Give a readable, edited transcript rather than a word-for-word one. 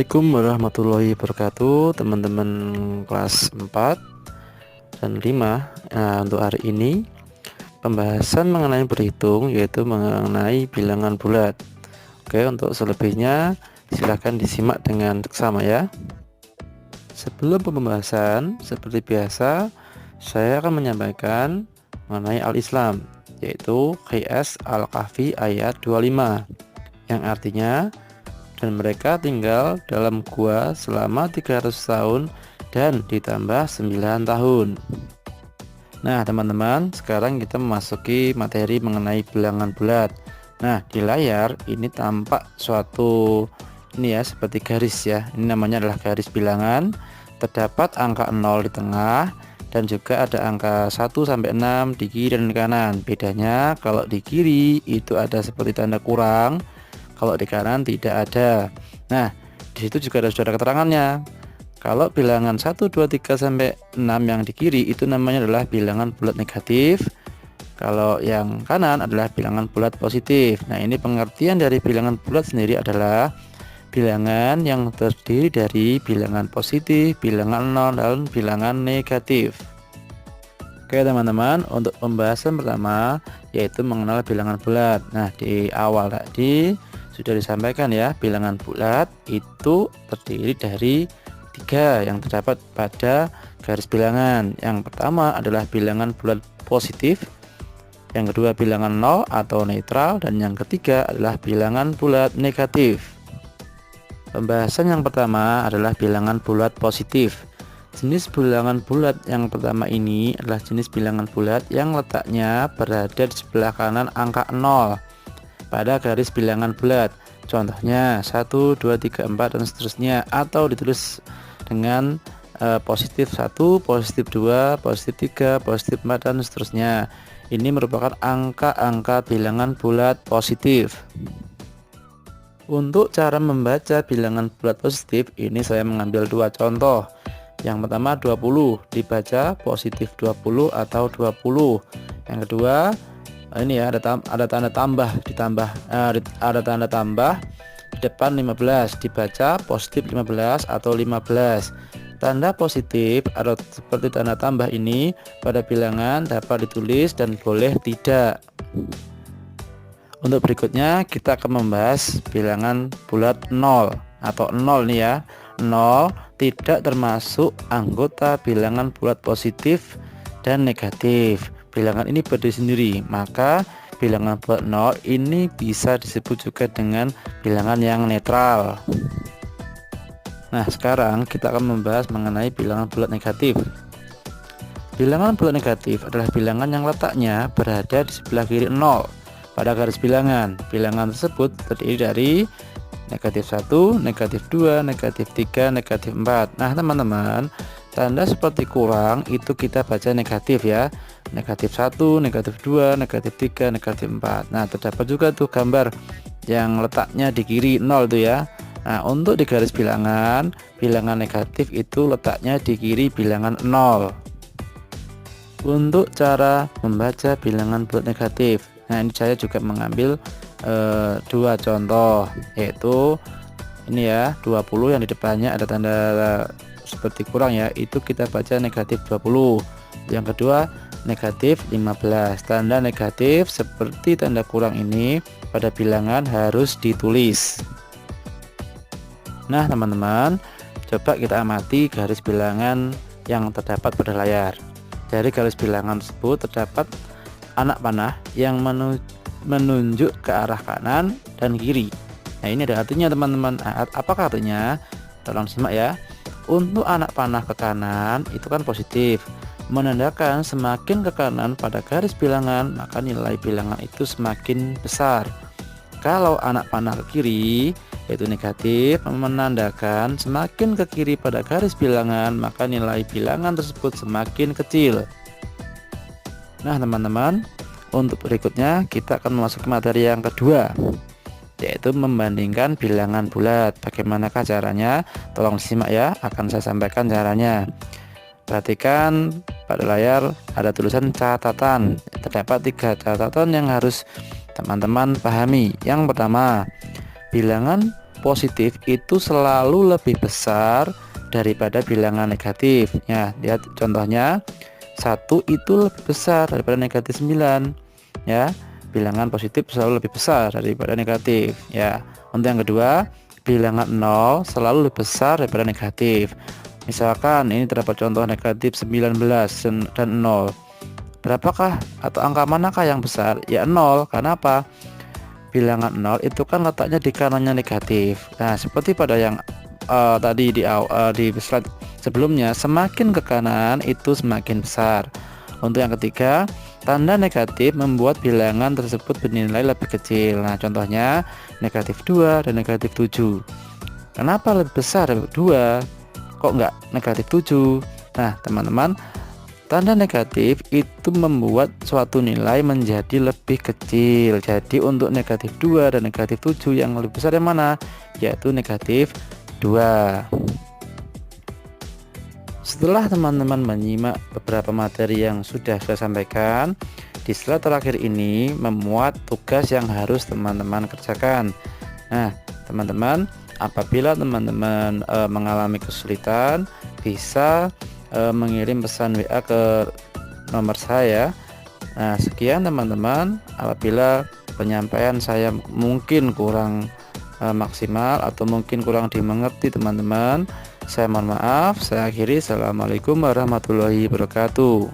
Assalamualaikum warahmatullahi wabarakatuh, teman-teman kelas 4 dan 5. Nah, untuk hari ini pembahasan mengenai berhitung, yaitu mengenai bilangan bulat. Oke, untuk selebihnya silahkan disimak dengan seksama ya. Sebelum pembahasan, seperti biasa saya akan menyampaikan mengenai Al-Islam, yaitu QS Al-Kahfi ayat 25, yang artinya dan mereka tinggal dalam gua selama 300 tahun dan ditambah 9 tahun. Nah teman-teman, sekarang kita memasuki materi mengenai bilangan bulat. Nah di layar ini tampak suatu seperti garis ya. Ini namanya adalah garis bilangan. Terdapat angka 0 di tengah dan juga ada angka 1 sampai 6 di kiri dan kanan. Bedanya kalau di kiri itu ada seperti tanda kurang, kalau di kanan tidak ada. Nah, di situ juga ada sudah keterangannya. Kalau bilangan 1, 2, 3 sampai 6 yang di kiri itu namanya adalah bilangan bulat negatif. Kalau yang kanan adalah bilangan bulat positif. Nah, ini pengertian dari bilangan bulat sendiri adalah bilangan yang terdiri dari bilangan positif, bilangan 0 dan bilangan negatif. Oke teman-teman, untuk pembahasan pertama yaitu mengenal bilangan bulat. Nah, di awal tadi sudah disampaikan ya, bilangan bulat itu terdiri dari 3 yang terdapat pada garis bilangan. Yang pertama adalah bilangan bulat positif, yang kedua bilangan 0 atau netral, dan yang ketiga adalah bilangan bulat negatif. Pembahasan yang pertama adalah bilangan bulat positif. Jenis bilangan bulat yang pertama ini adalah jenis bilangan bulat yang letaknya berada di sebelah kanan angka 0 pada garis bilangan bulat. Contohnya 1, 2, 3, 4 dan seterusnya, atau ditulis dengan positif 1, positif 2, positif 3, positif 4 dan seterusnya. Ini merupakan angka-angka bilangan bulat positif. Untuk cara membaca bilangan bulat positif ini saya mengambil 2 contoh. Yang pertama 20 dibaca positif 20 atau 20. Yang kedua ini ya, ada tanda tambah ada tanda tambah di depan 15, dibaca positif 15 atau 15. Tanda positif atau seperti tanda tambah ini pada bilangan dapat ditulis dan boleh tidak. Untuk berikutnya kita akan membahas bilangan bulat 0 atau 0 nih ya. 0 tidak termasuk anggota bilangan bulat positif dan negatif. Bilangan ini berdiri sendiri, maka bilangan bulat 0 ini bisa disebut juga dengan bilangan yang netral. Nah, sekarang kita akan membahas mengenai bilangan bulat negatif. Bilangan bulat negatif adalah bilangan yang letaknya berada di sebelah kiri 0 pada garis bilangan. Bilangan tersebut terdiri dari negatif 1, negatif 2, negatif 3, negatif 4. Nah teman-teman, tanda seperti kurang itu kita baca negatif ya. Negatif 1, negatif 2, negatif 3, negatif 4. Nah terdapat juga tuh gambar yang letaknya di kiri 0 tuh ya. Nah untuk di garis bilangan, bilangan negatif itu letaknya di kiri bilangan 0. Untuk cara membaca bilangan bulat negatif, nah ini saya juga mengambil 2 contoh, yaitu ini ya, 20 yang di depannya ada tanda seperti kurang ya, itu kita baca negatif 20. Yang kedua negatif 15. Tanda negatif seperti tanda kurang ini pada bilangan harus ditulis. Nah teman-teman, coba kita amati garis bilangan yang terdapat pada layar. Dari garis bilangan tersebut terdapat anak panah yang menunjuk ke arah kanan dan kiri. Nah ini ada artinya teman-teman. Apakah artinya? Tolong simak ya. Untuk anak panah ke kanan itu kan positif, menandakan semakin ke kanan pada garis bilangan maka nilai bilangan itu semakin besar. Kalau anak panah ke kiri yaitu negatif, menandakan semakin ke kiri pada garis bilangan maka nilai bilangan tersebut semakin kecil. Nah teman-teman, untuk berikutnya kita akan memasuki materi yang kedua, yaitu membandingkan bilangan bulat. Bagaimanakah caranya? Tolong simak ya, akan saya sampaikan caranya. Perhatikan pada layar ada tulisan catatan. Terdapat 3 catatan yang harus teman-teman pahami. Yang pertama, bilangan positif itu selalu lebih besar daripada bilangan negatif. Ya, lihat contohnya, 1 itu lebih besar daripada negatif 9. Ya, bilangan positif selalu lebih besar daripada negatif. Ya, untuk yang kedua, bilangan 0 selalu lebih besar daripada negatif. Misalkan ini terdapat contoh negatif 19 dan 0. Berapakah atau angka manakah yang besar? Ya 0. Karena apa? Bilangan 0 itu kan letaknya di kanannya negatif. Nah, seperti pada yang tadi di slide sebelumnya, semakin ke kanan itu semakin besar. Untuk yang ketiga, tanda negatif membuat bilangan tersebut bernilai lebih kecil. Nah, contohnya negatif 2 dan negatif 7. Kenapa lebih besar 2? Kok enggak negatif 7? Nah, teman-teman, tanda negatif itu membuat suatu nilai menjadi lebih kecil. Jadi untuk negatif 2 dan negatif 7 yang lebih besar yang mana? Yaitu negatif 2. Setelah teman-teman menyimak beberapa materi yang sudah saya sampaikan, di slide terakhir ini memuat tugas yang harus teman-teman kerjakan. Nah, teman-teman, apabila teman-teman mengalami kesulitan, bisa mengirim pesan WA ke nomor saya. Nah, sekian teman-teman. Apabila penyampaian saya mungkin kurang maksimal atau mungkin kurang dimengerti teman-teman, saya mohon maaf. Saya akhiri. Assalamualaikum warahmatullahi wabarakatuh.